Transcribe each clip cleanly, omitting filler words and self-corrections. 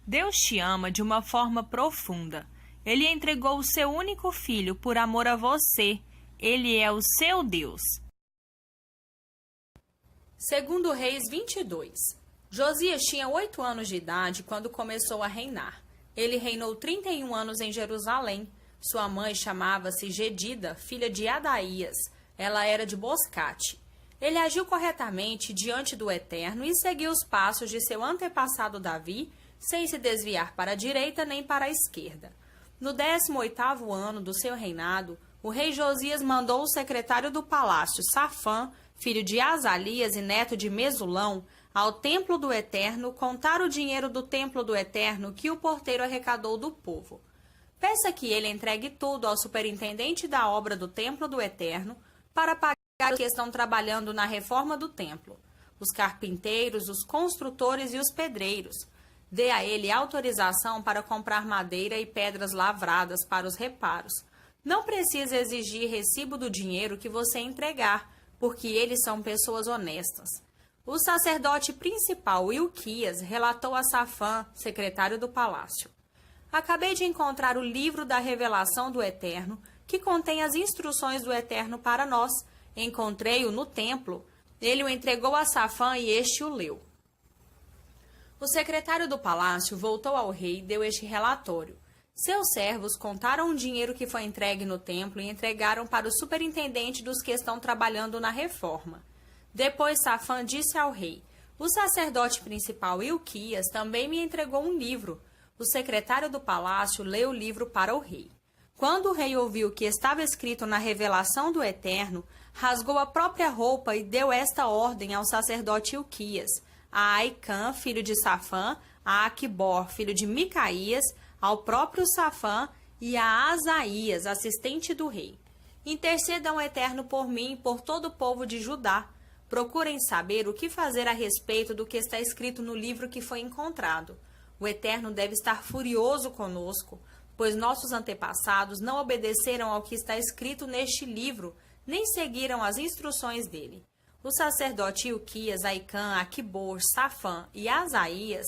Deus te ama de uma forma profunda. Ele entregou o seu único filho por amor a você. Ele é o seu Deus. Segundo Reis 22. Josias tinha 8 anos de idade quando começou a reinar. Ele reinou 31 anos em Jerusalém. Sua mãe chamava-se Gedida, filha de Adaías. Ela era de Boscate. Ele agiu corretamente diante do Eterno e seguiu os passos de seu antepassado Davi, sem se desviar para a direita nem para a esquerda. No 18º ano do seu reinado, o rei Josias mandou o secretário do palácio, Safã, filho de Azalias e neto de Mesulão, ao templo do Eterno contar o dinheiro do templo do Eterno que o porteiro arrecadou do povo. Peça que ele entregue tudo ao superintendente da obra do templo do Eterno para pagar os que estão trabalhando na reforma do templo, os carpinteiros, os construtores e os pedreiros. Dê a ele autorização para comprar madeira e pedras lavradas para os reparos. Não precisa exigir recibo do dinheiro que você entregar, porque eles são pessoas honestas. O sacerdote principal, Ilquias, relatou a Safã, secretário do palácio: Acabei de encontrar o livro da revelação do Eterno, que contém as instruções do Eterno para nós. Encontrei-o no templo. Ele o entregou a Safã e este o leu. O secretário do palácio voltou ao rei e deu este relatório. Seus servos contaram o dinheiro que foi entregue no templo e entregaram para o superintendente dos que estão trabalhando na reforma. Depois Safã disse ao rei: O sacerdote principal Ilquias também me entregou um livro. O secretário do palácio leu o livro para o rei. Quando o rei ouviu o que estava escrito na revelação do Eterno, rasgou a própria roupa e deu esta ordem ao sacerdote Ilquias, a Aicã, filho de Safã, a Aquibor, filho de Micaías, ao próprio Safã e a Asaías, assistente do rei: Intercedam ao Eterno por mim e por todo o povo de Judá. Procurem saber o que fazer a respeito do que está escrito no livro que foi encontrado. O Eterno deve estar furioso conosco, pois nossos antepassados não obedeceram ao que está escrito neste livro, nem seguiram as instruções dele. O sacerdote Ilquias, Aicã, Aquibor, Safã e Asaías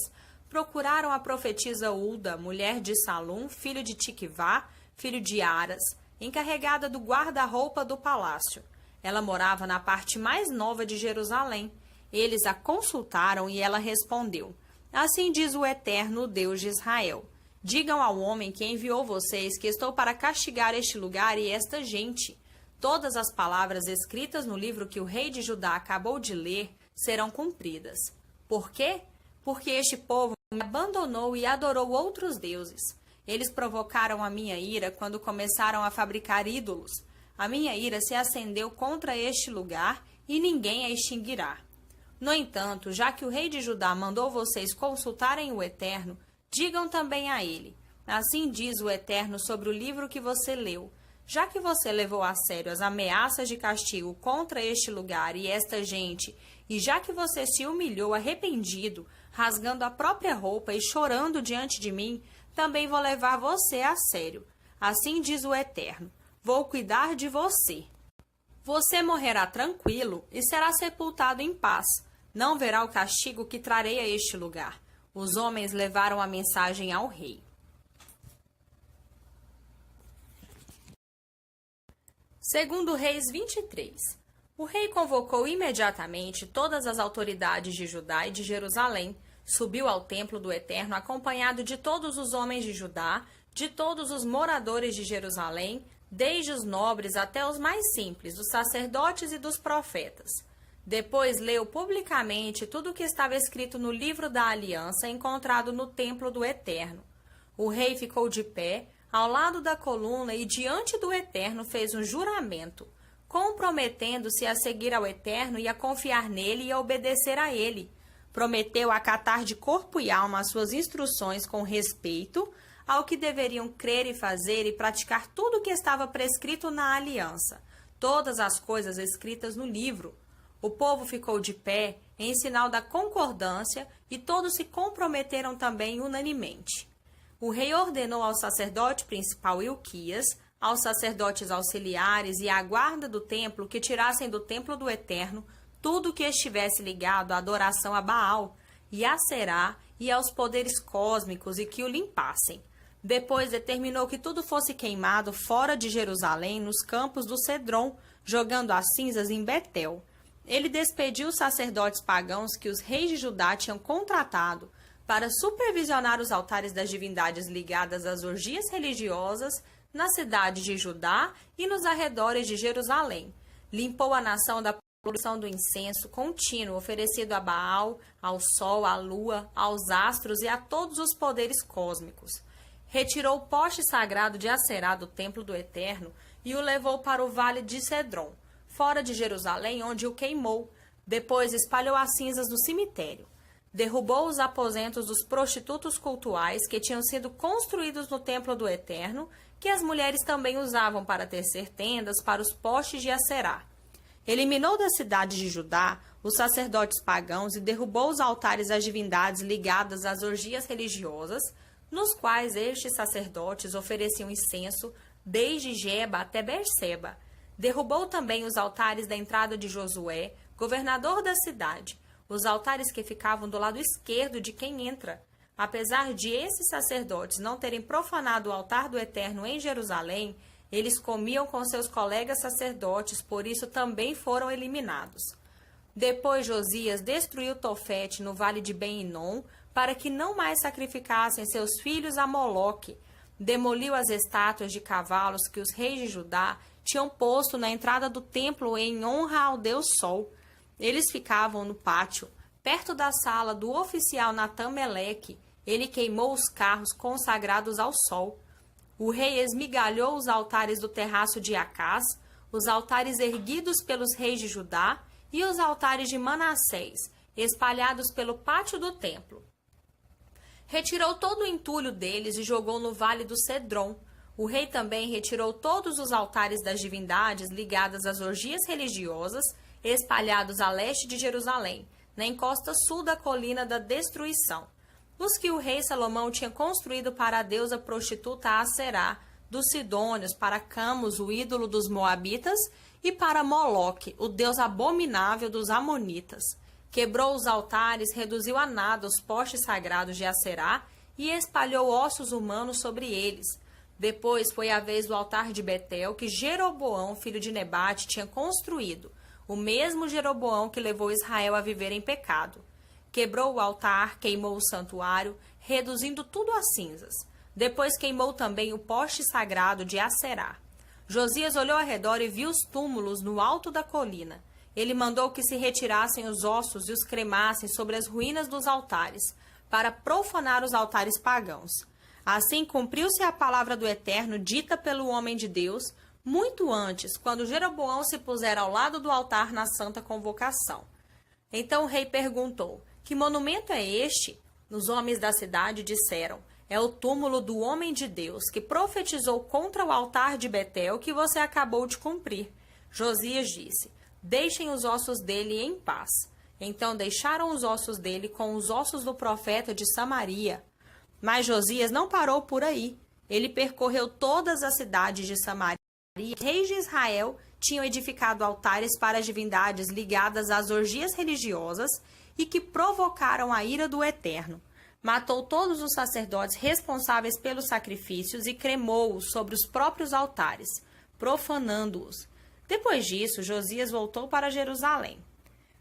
procuraram a profetisa Ulda, mulher de Salum, filho de Tiquivá, filho de Aras, encarregada do guarda-roupa do palácio. Ela morava na parte mais nova de Jerusalém. Eles a consultaram e ela respondeu: Assim diz o Eterno, o Deus de Israel: Digam ao homem que enviou vocês que estou para castigar este lugar e esta gente. Todas as palavras escritas no livro que o rei de Judá acabou de ler serão cumpridas. Por quê? Porque este povo me abandonou e adorou outros deuses. Eles provocaram a minha ira quando começaram a fabricar ídolos. A minha ira se acendeu contra este lugar e ninguém a extinguirá. No entanto, já que o rei de Judá mandou vocês consultarem o Eterno, digam também a ele: Assim diz o Eterno sobre o livro que você leu. Já que você levou a sério as ameaças de castigo contra este lugar e esta gente, e já que você se humilhou arrependido, rasgando a própria roupa e chorando diante de mim, também vou levar você a sério. Assim diz o Eterno: Vou cuidar de você. Você morrerá tranquilo e será sepultado em paz. Não verá o castigo que trarei a este lugar. Os homens levaram a mensagem ao rei. Segundo Reis 23. O rei convocou imediatamente todas as autoridades de Judá e de Jerusalém, subiu ao templo do Eterno acompanhado de todos os homens de Judá, de todos os moradores de Jerusalém, desde os nobres até os mais simples, dos sacerdotes e dos profetas. Depois leu publicamente tudo o que estava escrito no livro da aliança encontrado no templo do Eterno. O rei ficou de pé, ao lado da coluna, e diante do Eterno fez um juramento, comprometendo-se a seguir ao Eterno e a confiar nele e a obedecer a ele. Prometeu acatar de corpo e alma as suas instruções com respeito ao que deveriam crer e fazer e praticar tudo o que estava prescrito na aliança, todas as coisas escritas no livro. O povo ficou de pé em sinal da concordância e todos se comprometeram também unanimemente. O rei ordenou ao sacerdote principal Ilquias, aos sacerdotes auxiliares e à guarda do templo que tirassem do templo do Eterno tudo que estivesse ligado à adoração a Baal, e a Será e aos poderes cósmicos e que o limpassem. Depois determinou que tudo fosse queimado fora de Jerusalém, nos campos do Cedron, jogando as cinzas em Betel. Ele despediu os sacerdotes pagãos que os reis de Judá tinham contratado para supervisionar os altares das divindades ligadas às orgias religiosas na cidade de Judá e nos arredores de Jerusalém. Limpou a nação da poluição do incenso contínuo oferecido a Baal, ao sol, à lua, aos astros e a todos os poderes cósmicos. Retirou o poste sagrado de Aserá do templo do Eterno e o levou para o vale de Cedron, fora de Jerusalém, onde o queimou. Depois espalhou as cinzas no cemitério. Derrubou os aposentos dos prostitutos cultuais que tinham sido construídos no templo do Eterno, que as mulheres também usavam para tecer tendas para os postes de Aserá. Eliminou da cidade de Judá os sacerdotes pagãos e derrubou os altares às divindades ligadas às orgias religiosas, nos quais estes sacerdotes ofereciam incenso desde Geba até Berseba. Derrubou também os altares da entrada de Josué, governador da cidade, os altares que ficavam do lado esquerdo de quem entra. Apesar de esses sacerdotes não terem profanado o altar do Eterno em Jerusalém, eles comiam com seus colegas sacerdotes, por isso também foram eliminados. Depois Josias destruiu Tofete no vale de Ben-Hinom, para que não mais sacrificassem seus filhos a Moloque. Demoliu as estátuas de cavalos que os reis de Judá tinham posto na entrada do templo em honra ao Deus Sol. Eles ficavam no pátio, perto da sala do oficial Natã-Meleque. Ele queimou os carros consagrados ao sol. O rei esmigalhou os altares do terraço de Acás, os altares erguidos pelos reis de Judá e os altares de Manassés, espalhados pelo pátio do templo. Retirou todo o entulho deles e jogou no vale do Cedron. O rei também retirou todos os altares das divindades ligadas às orgias religiosas, espalhados a leste de Jerusalém, na encosta sul da colina da destruição. Os que o rei Salomão tinha construído para a deusa prostituta Aserá, dos Sidônios, para Camus, o ídolo dos Moabitas, e para Moloque, o deus abominável dos Amonitas. Quebrou os altares, reduziu a nada os postes sagrados de Aserá e espalhou ossos humanos sobre eles. Depois foi a vez do altar de Betel, que Jeroboão, filho de Nebate, tinha construído, o mesmo Jeroboão que levou Israel a viver em pecado. Quebrou o altar, queimou o santuário, reduzindo tudo a cinzas. Depois queimou também o poste sagrado de Aserá. Josias olhou ao redor e viu os túmulos no alto da colina. Ele mandou que se retirassem os ossos e os cremassem sobre as ruínas dos altares, para profanar os altares pagãos. Assim cumpriu-se a palavra do Eterno dita pelo homem de Deus, muito antes, quando Jeroboão se pusera ao lado do altar na santa convocação. Então o rei perguntou: que monumento é este? Os homens da cidade disseram: é o túmulo do homem de Deus, que profetizou contra o altar de Betel que você acabou de cumprir. Josias disse: deixem os ossos dele em paz. Então deixaram os ossos dele com os ossos do profeta de Samaria. Mas Josias não parou por aí. Ele percorreu todas as cidades de Samaria. Os reis de Israel tinham edificado altares para as divindades ligadas às orgias religiosas e que provocaram a ira do Eterno. Matou todos os sacerdotes responsáveis pelos sacrifícios e cremou-os sobre os próprios altares, profanando-os. Depois disso, Josias voltou para Jerusalém.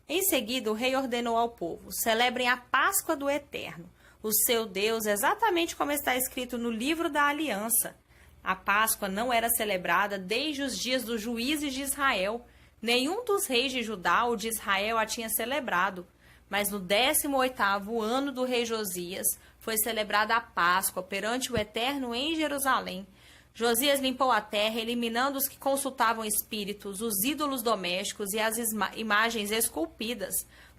Em seguida, o rei ordenou ao povo: celebrem a Páscoa do Eterno, o seu Deus, exatamente como está escrito no livro da aliança. A Páscoa não era celebrada desde os dias dos juízes de Israel. Nenhum dos reis de Judá ou de Israel a tinha celebrado. Mas no 18º ano do rei Josias, foi celebrada a Páscoa perante o Eterno em Jerusalém. Josias limpou a terra, eliminando os que consultavam espíritos, os ídolos domésticos e as imagens esculpidas,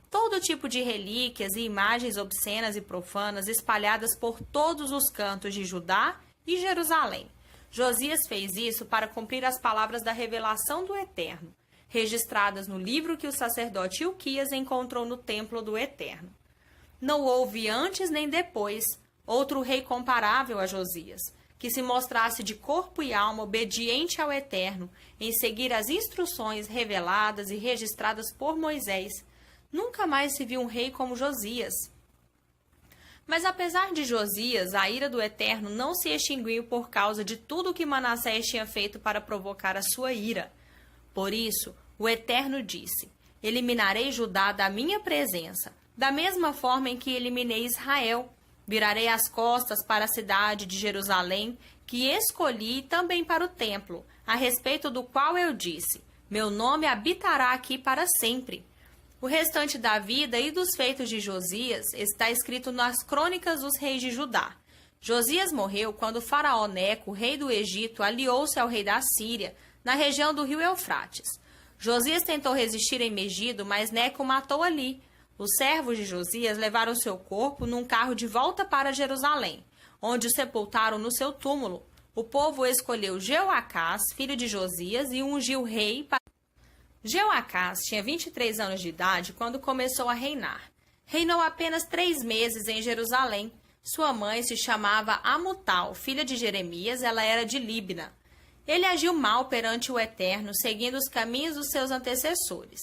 todo tipo de relíquias e imagens obscenas e profanas espalhadas por todos os cantos de Judá e Jerusalém. Josias fez isso para cumprir as palavras da revelação do Eterno, registradas no livro que o sacerdote Ilquias encontrou no templo do Eterno. Não houve antes nem depois outro rei comparável a Josias, que se mostrasse de corpo e alma obediente ao Eterno, em seguir as instruções reveladas e registradas por Moisés. Nunca mais se viu um rei como Josias. Mas apesar de Josias, a ira do Eterno não se extinguiu por causa de tudo que Manassés tinha feito para provocar a sua ira. Por isso, o Eterno disse: eliminarei Judá da minha presença, da mesma forma em que eliminei Israel. Virarei as costas para a cidade de Jerusalém, que escolhi, também para o templo, a respeito do qual eu disse: meu nome habitará aqui para sempre. O restante da vida e dos feitos de Josias está escrito nas crônicas dos reis de Judá. Josias morreu quando Faraó Neco, rei do Egito, aliou-se ao rei da Síria, na região do rio Eufrates. Josias tentou resistir em Megido, mas Neco o matou ali. Os servos de Josias levaram seu corpo num carro de volta para Jerusalém, onde o sepultaram no seu túmulo. O povo escolheu Jeoacás, filho de Josias, e ungiu rei para... Jeoacás tinha 23 anos de idade quando começou a reinar. Reinou apenas 3 meses em Jerusalém. Sua mãe se chamava Amutal, filha de Jeremias, ela era de Líbna. Ele agiu mal perante o Eterno, seguindo os caminhos dos seus antecessores.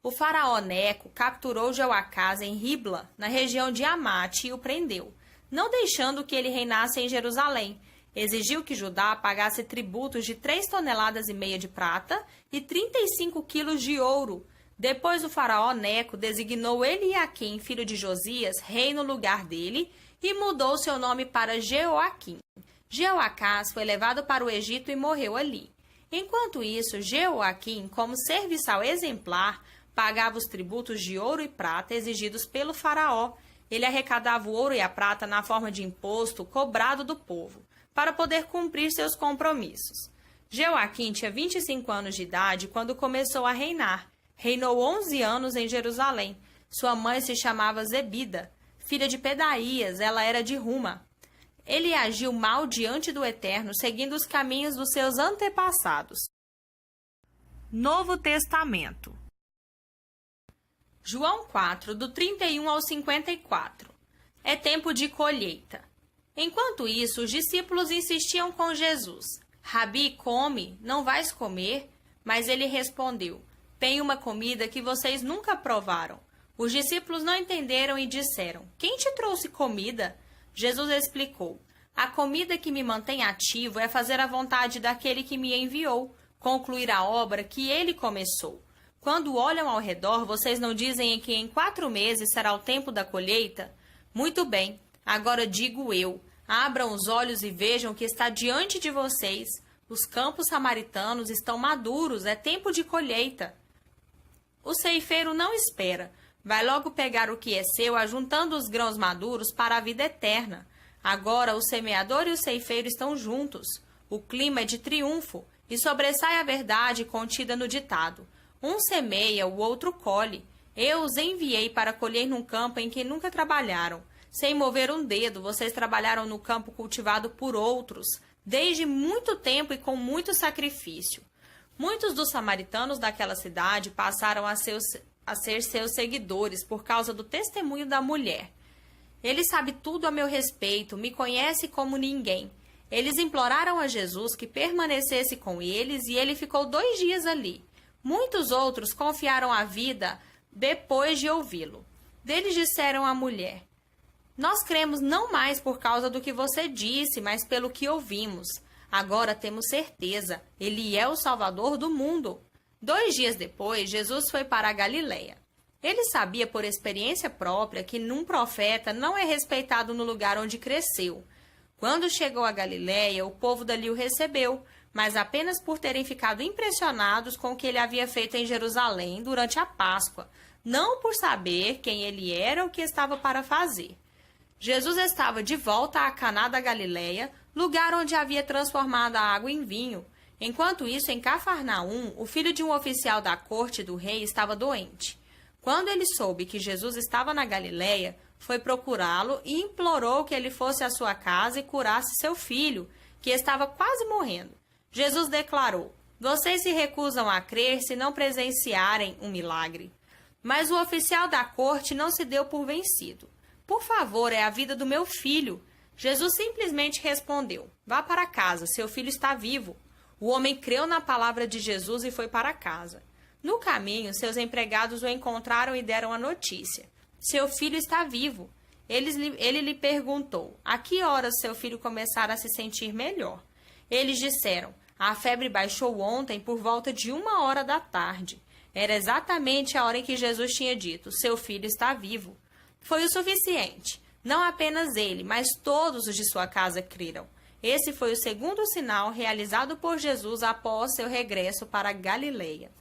O faraó Neco capturou Jeoacás em Ribla, na região de Amate, e o prendeu, não deixando que ele reinasse em Jerusalém. Exigiu que Judá pagasse tributos de 3,5 toneladas de prata e 35 quilos de ouro. Depois o faraó Neco designou Eliaquim, filho de Josias, rei no lugar dele, e mudou seu nome para Jeoaquim. Jeoacás foi levado para o Egito e morreu ali. Enquanto isso, Jeoaquim, como serviçal exemplar, pagava os tributos de ouro e prata exigidos pelo faraó. Ele arrecadava o ouro e a prata na forma de imposto cobrado do povo, para poder cumprir seus compromissos. Jeoaquim tinha 25 anos de idade quando começou a reinar. Reinou 11 anos em Jerusalém. Sua mãe se chamava Zebida, filha de Pedaías, ela era de Ruma. Ele agiu mal diante do Eterno, seguindo os caminhos dos seus antepassados. Novo Testamento. João 4, do 31 ao 54. É tempo de colheita. Enquanto isso, os discípulos insistiam com Jesus. Rabi, come, não vais comer? Mas ele respondeu: tenho uma comida que vocês nunca provaram. Os discípulos não entenderam e disseram: quem te trouxe comida? Jesus explicou: a comida que me mantém ativo é fazer a vontade daquele que me enviou, concluir a obra que ele começou. Quando olham ao redor, vocês não dizem que em 4 meses será o tempo da colheita? Muito bem, agora digo eu: abram os olhos e vejam que está diante de vocês. Os campos samaritanos estão maduros, é tempo de colheita. O ceifeiro não espera. Vai logo pegar o que é seu, ajuntando os grãos maduros para a vida eterna. Agora o semeador e o ceifeiro estão juntos. O clima é de triunfo, e sobressai a verdade contida no ditado: um semeia, o outro colhe. Eu os enviei para colher num campo em que nunca trabalharam. Sem mover um dedo, vocês trabalharam no campo cultivado por outros, desde muito tempo e com muito sacrifício. Muitos dos samaritanos daquela cidade passaram a ser seus seguidores por causa do testemunho da mulher. Ele sabe tudo a meu respeito, me conhece como ninguém. Eles imploraram a Jesus que permanecesse com eles e ele ficou 2 dias ali. Muitos outros confiaram a vida depois de ouvi-lo. Deles disseram à mulher: nós cremos não mais por causa do que você disse, mas pelo que ouvimos. Agora temos certeza, ele é o Salvador do mundo. 2 dias depois, Jesus foi para a Galileia. Ele sabia por experiência própria que um profeta não é respeitado no lugar onde cresceu. Quando chegou a Galileia, o povo dali o recebeu, mas apenas por terem ficado impressionados com o que ele havia feito em Jerusalém durante a Páscoa, não por saber quem ele era ou o que estava para fazer. Jesus estava de volta a Caná da Galileia, lugar onde havia transformado a água em vinho. Enquanto isso, em Cafarnaum, o filho de um oficial da corte do rei estava doente. Quando ele soube que Jesus estava na Galileia, foi procurá-lo e implorou que ele fosse à sua casa e curasse seu filho, que estava quase morrendo. Jesus declarou: vocês se recusam a crer se não presenciarem um milagre. Mas o oficial da corte não se deu por vencido. Por favor, é a vida do meu filho. Jesus simplesmente respondeu: vá para casa, seu filho está vivo. O homem creu na palavra de Jesus e foi para casa. No caminho, seus empregados o encontraram e deram a notícia: seu filho está vivo. Ele lhe perguntou: a que hora seu filho começara a se sentir melhor? Eles disseram: a febre baixou ontem por volta de 1 hora da tarde. Era exatamente a hora em que Jesus tinha dito: seu filho está vivo. Foi o suficiente. Não apenas ele, mas todos os de sua casa creram. Esse foi o segundo sinal realizado por Jesus após seu regresso para Galileia.